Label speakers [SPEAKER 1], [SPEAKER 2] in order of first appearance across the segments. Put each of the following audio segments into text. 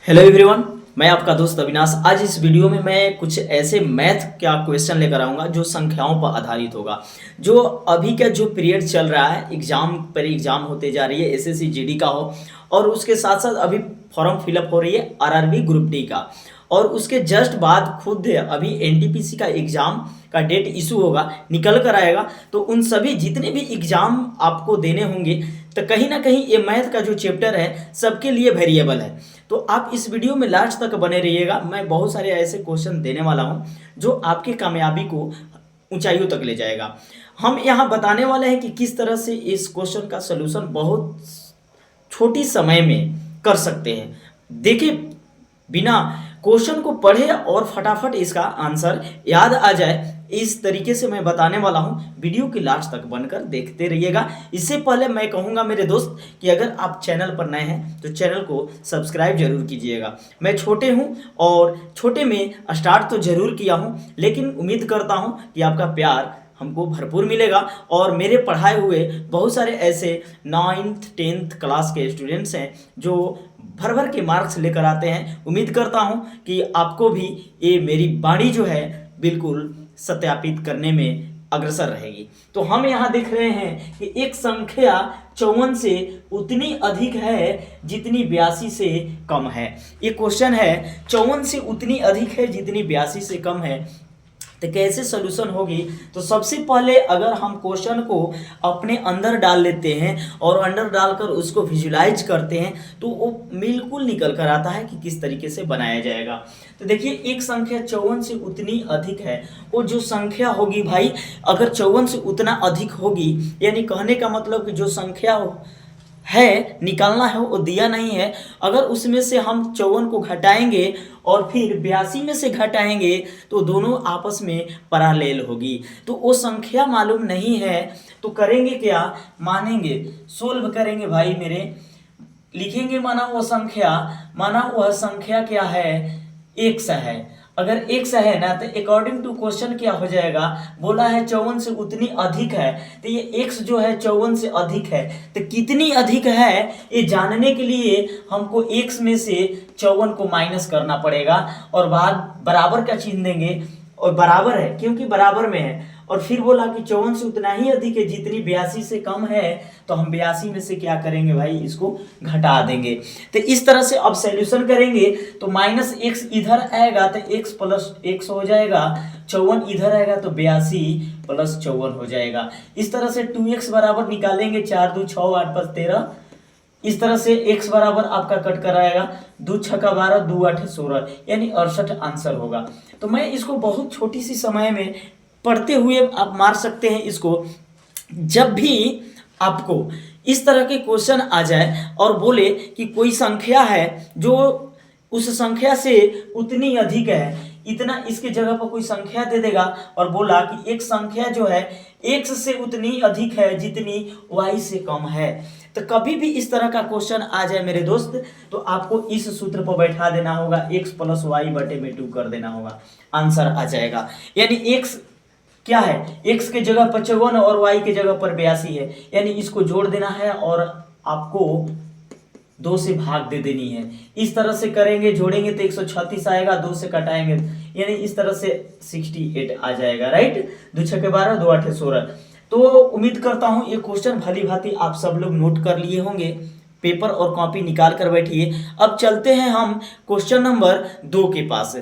[SPEAKER 1] Hello everyone, मैं आपका दोस्त अविनाश। आज इस वीडियो में मैं कुछ ऐसे मैथ का क्वेश्चन लेकर आऊँगा जो संख्याओं पर आधारित होगा। जो अभी का जो पीरियड चल रहा है, एग्ज़ाम होते जा रही है, एसएससी जीडी का हो और उसके साथ साथ अभी फॉर्म फिलअप हो रही है आरआरबी ग्रुप डी का, और उसके जस्ट बाद खुद अभी एनटीपीसी का एग्ज़ाम का डेट इशू होगा, निकल कर आएगा। तो उन सभी जितने भी एग्ज़ाम आपको देने होंगे, तो कहीं ना कहीं ये मैथ का जो चैप्टर है सबके लिए वेरिएबल है। तो आप इस वीडियो में लास्ट तक बने रहिएगा। मैं बहुत सारे ऐसे क्वेश्चन देने वाला हूँ जो आपकी कामयाबी को ऊंचाइयों तक ले जाएगा। हम यहाँ बताने वाले हैं कि किस तरह से इस क्वेश्चन का सलूशन बहुत छोटी समय में कर सकते हैं। देखिए, बिना क्वेश्चन को पढ़े और फटाफट इसका आंसर याद आ जाए, इस तरीके से मैं बताने वाला हूं। वीडियो की लास्ट तक बनकर देखते रहिएगा। इससे पहले मैं कहूंगा मेरे दोस्त कि अगर आप चैनल पर नए हैं तो चैनल को सब्सक्राइब जरूर कीजिएगा। मैं छोटे हूं और छोटे में स्टार्ट तो जरूर किया हूं, लेकिन उम्मीद करता हूं कि आपका प्यार हमको भरपूर मिलेगा। और मेरे पढ़ाए हुए बहुत सारे ऐसे 9th 10th क्लास के स्टूडेंट्स हैं जो भर भर के मार्क्स लेकर आते हैं। उम्मीद करता हूं कि आपको भी ये मेरी वाणी जो है बिल्कुल सत्यापित करने में अग्रसर रहेगी। तो हम यहाँ देख रहे हैं कि एक संख्या 54 से उतनी अधिक है जितनी 82 से कम है। ये क्वेश्चन है, 54 से उतनी अधिक है जितनी 82 से कम है, तो कैसे सोल्यूशन होगी। तो सबसे पहले अगर हम क्वेश्चन को अपने अंदर डाल लेते हैं और अंदर डालकर उसको विजुलाइज करते हैं तो वो बिल्कुल निकल कर आता है कि किस तरीके से बनाया जाएगा। तो देखिए, एक संख्या 54 से उतनी अधिक है, वो जो संख्या होगी भाई, अगर 54 से उतना अधिक होगी, यानी कहने का मतलब कि जो संख्या है निकालना है वो दिया नहीं है। अगर उसमें से हम 54 को घटाएंगे और फिर 82 में से घटाएंगे तो दोनों आपस में पैरेलल होगी। तो वो संख्या मालूम नहीं है तो करेंगे क्या, मानेंगे, सोल्व करेंगे भाई मेरे, लिखेंगे माना वह संख्या क्या है, x है। अगर x है ना तो अकॉर्डिंग टू क्वेश्चन क्या हो जाएगा, बोला है 54 से उतनी अधिक है, तो ये x जो है 54 से अधिक है, तो कितनी अधिक है ये जानने के लिए हमको x में से 54 को माइनस करना पड़ेगा और बाद बराबर का चिन्ह देंगे, और बराबर है क्योंकि बराबर में है। और फिर बोला कि 54 से उतना ही अधिक है जितनी 82 से कम है, तो हम 82 में से क्या करेंगे भाई, इसको घटा देंगे। तो इस तरह से अब सॉल्यूशन करेंगे तो माइनस x इधर आएगा तो x प्लस x हो जाएगा, 54 इधर आएगा तो 82 प्लस 54 हो जाएगा। इस तरह से 2x बराबर निकालेंगे, 4 2 6 8 5 13। इस तरह से x बराबर आपका कट कर आएगा, 2 6 12 2 8 16, यानी 68 आंसर होगा। तो मैं इसको बहुत छोटी सी समय में पढ़ते हुए आप मार सकते हैं इसको। जब भी आपको इस तरह के क्वेश्चन आ जाए और बोले कि कोई संख्या है जो उस संख्या से उतनी अधिक है, इतना इसके जगह पर कोई संख्या दे देगा और बोला कि एक संख्या जो है x से उतनी अधिक है जितनी y से कम है, तो कभी भी इस तरह का क्वेश्चन आ जाए मेरे दोस्त तो आपको इस सूत्र पर बैठा देना होगा, x प्लस वाई बटे में 2 कर देना होगा, आंसर आ जाएगा। यानी x क्या है, x के जगह 55 और y के जगह पर 82 है, यानी इसको जोड़ देना है और आपको 2 से भाग दे देनी है। इस तरह से करेंगे, जोड़ेंगे तो 136 आएगा, 2 से कटाएंगे यानी इस तरह से 68 आ जाएगा, राइट। 2 6 12 2 8 16। तो उम्मीद करता हूं ये क्वेश्चन भली भांति आप सब लोग नोट कर लिए होंगे, पेपर और कॉपी निकाल कर बैठिए। अब चलते हैं हम क्वेश्चन नंबर 2 के पास।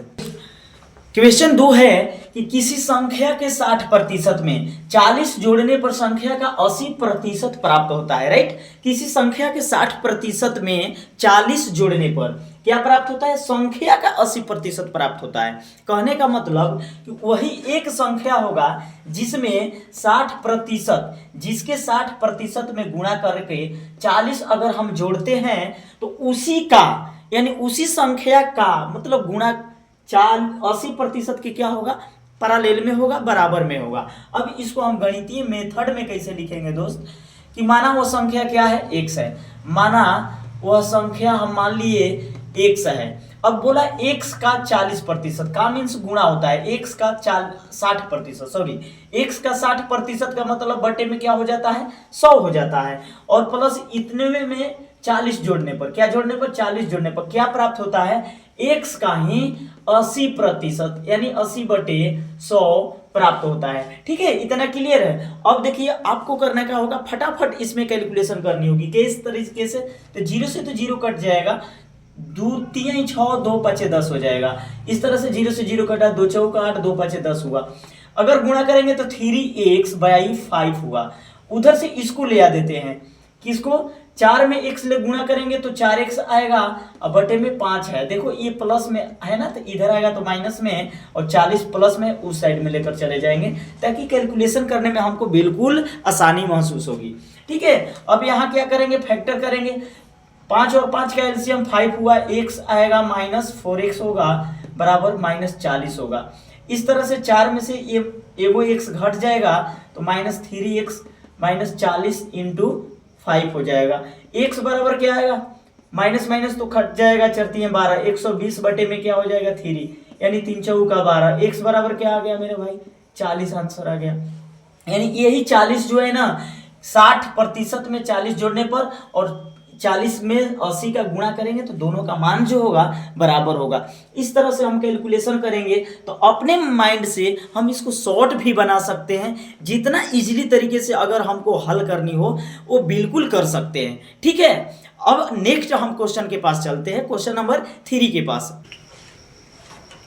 [SPEAKER 1] क्वेश्चन 2 है कि किसी संख्या के 60% में 40 जोड़ने पर संख्या का 80% प्राप्त होता है, राइट। किसी संख्या के 60% में 40 जोड़ने पर क्या प्राप्त होता है, संख्या का 80% प्राप्त होता है। कहने का मतलब कि वही एक संख्या होगा जिसमें 60%, जिसके 60% में गुणा करके 40 अगर हम जोड़ते हैं तो उसी का, यानी उसी संख्या का मतलब गुणा 80% के क्या होगा, पैरेलल में होगा, बराबर में होगा। अब इसको हम गणितीय मेथड में कैसे लिखेंगे दोस्त, कि माना वो संख्या क्या है, x है, माना वह संख्या हम मान लिए x है। अब बोला x का 40% का मीन्स गुणा होता है, x का 60%, सॉरी x का 60% का मतलब बटे में क्या हो जाता है, 100 हो जाता है, और प्लस इतने में 40 जोड़ने पर, क्या जोड़ने पर, 40 जोड़ने पर क्या प्राप्त होता है, x का ही 80% यानी 80/100 प्राप्त होता है। ठीक है, इतना क्लियर है। अब देखिए आपको करना क्या होगा, फटाफट इसमें कैलकुलेशन करनी होगी कि इस तरीके से, तो 0 से तो 0 कट जाएगा, 2 3 6 2 5 10 हो जाएगा। इस तरह से 0 से 0 कटा, 2 चौका 8, 2 5 10 हुआ। अगर गुणा करेंगे तो 3x/5 हुआ। उधर से इसको ले आ देते हैं, किसको, 4 में x ले गुणा करेंगे तो 4x आएगा, अब बटे में 5 है। देखो ये प्लस में है ना, तो इधर आएगा तो माइनस में, और 40 प्लस में उस साइड में लेकर चले जाएंगे, ताकि कैलकुलेशन करने में हमको बिल्कुल आसानी महसूस होगी। ठीक है, अब यहाँ क्या करेंगे, फैक्टर करेंगे। 5 और 5 का एलसीएम 5 हुआ, x आएगा -4x होगा, बराबर -40 होगा। इस तरह से 4 में से ये एगो x घट जाएगा, तो -3x -40 इंटू 5 हो जाएगा। x बराबर क्या आएगा, माइनस माइनस तो खट जाएगा, 4 12, 120 बटे में क्या हो जाएगा 3, यानी 3 चौका 12। x बराबर क्या आ गया मेरे भाई, 40 आंसर आ गया। यानी यही 40 जो है ना, 60% में 40 जोड़ने पर और 40 में 80 का गुणा करेंगे तो दोनों का मान जो होगा बराबर होगा। इस तरह से हम कैलकुलेशन करेंगे तो अपने माइंड से हम इसको शॉर्ट भी बना सकते हैं। जितना इजीली तरीके से अगर हमको हल करनी हो वो बिल्कुल कर सकते हैं। ठीक है, अब नेक्स्ट हम क्वेश्चन के पास चलते हैं, क्वेश्चन नंबर 3 के पास।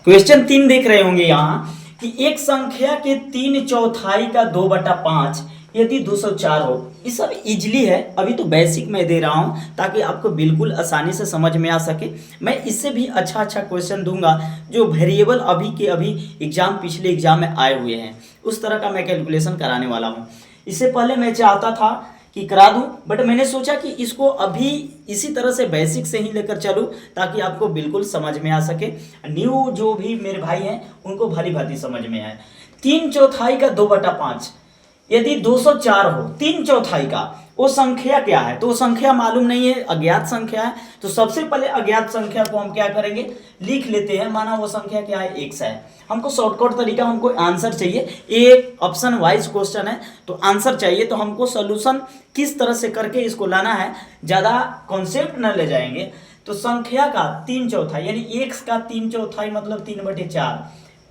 [SPEAKER 1] क्वेश्चन 3 देख रहे होंगे यहाँ कि एक संख्या के 3/4 का 2/5 यदि 204 हो। ये सब इजली है, अभी तो बेसिक मैं दे रहा हूँ ताकि आपको बिल्कुल आसानी से समझ में आ सके। मैं इससे भी अच्छा क्वेश्चन दूंगा जो वेरिएबल अभी के अभी एग्जाम, पिछले एग्जाम में आए हुए हैं, उस तरह का मैं कैलकुलेशन कराने वाला हूँ। इससे पहले मैं चाहता था कि करा दूं, बट मैंने सोचा कि इसको अभी इसी तरह से बेसिक से ही लेकर चलूं ताकि आपको बिल्कुल समझ में आ सके। न्यू जो भी मेरे भाई हैं उनको भली भांति समझ में आए। 3/4 का 2/5 यदि 204 हो, 3/4 का, वो संख्या क्या है, तो वो संख्या मालूम नहीं है, अज्ञात संख्या है। तो सबसे पहले अज्ञात संख्या को हम क्या करेंगे, लिख लेते हैं। माना वो संख्या क्या है, x है। हमको शॉर्टकट तरीका, हमको आंसर चाहिए, एक ऑप्शन वाइज क्वेश्चन है तो आंसर चाहिए, तो हमको सोल्यूशन किस तरह से करके इसको लाना है, ज़्यादा कॉन्सेप्ट न ले जाएंगे। तो संख्या का 3/4 यानी x का 3/4 मतलब 3/4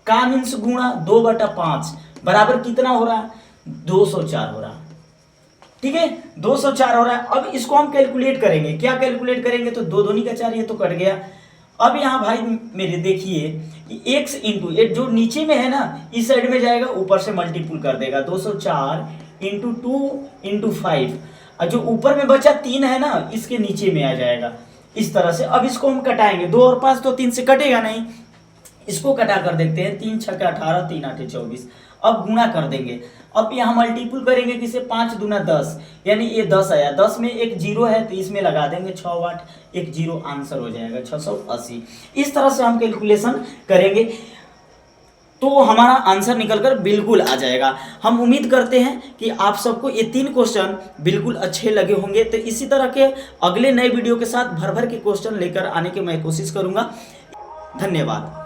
[SPEAKER 1] का मीन्स गुणा 2/5 बराबर कितना हो रहा है, 204 हो रहा है। ठीक है, 204 हो रहा है। अब इसको हम कैलकुलेट करेंगे, क्या कैलकुलेट करेंगे, तो 2 दूनी का 4, ये तो कट गया। अब यहाँ भाई मेरे देखिए कि x इंटू ये जो नीचे में है ना, इस साइड में जाएगा, ऊपर से मल्टीपुल कर देगा, 204 इंटू 2 इंटू 5, और जो ऊपर में बचा 3 है ना, इसके नीचे में आ जाएगा इस तरह से। अब इसको हम कटाएंगे, 2 और 5 तो 3 से कटेगा नहीं, इसको कटा कर देखते हैं। 3 6 18, 3 8 24। अब गुणा कर देंगे, अब यहाँ मल्टीपुल करेंगे किसे, 5 दूना 10, यानी ये 10 आया, 10 में एक 0 है तो इसमें लगा देंगे 6 8 एक 0, आंसर हो जाएगा 680। इस तरह से हम कैलकुलेशन करेंगे तो हमारा आंसर निकलकर बिल्कुल आ जाएगा। हम उम्मीद करते हैं कि आप सबको ये 3 क्वेश्चन बिल्कुल अच्छे लगे होंगे। तो इसी तरह के अगले नए वीडियो के साथ भर भर के क्वेश्चन लेकर आने की मैं कोशिश करूँगा। धन्यवाद।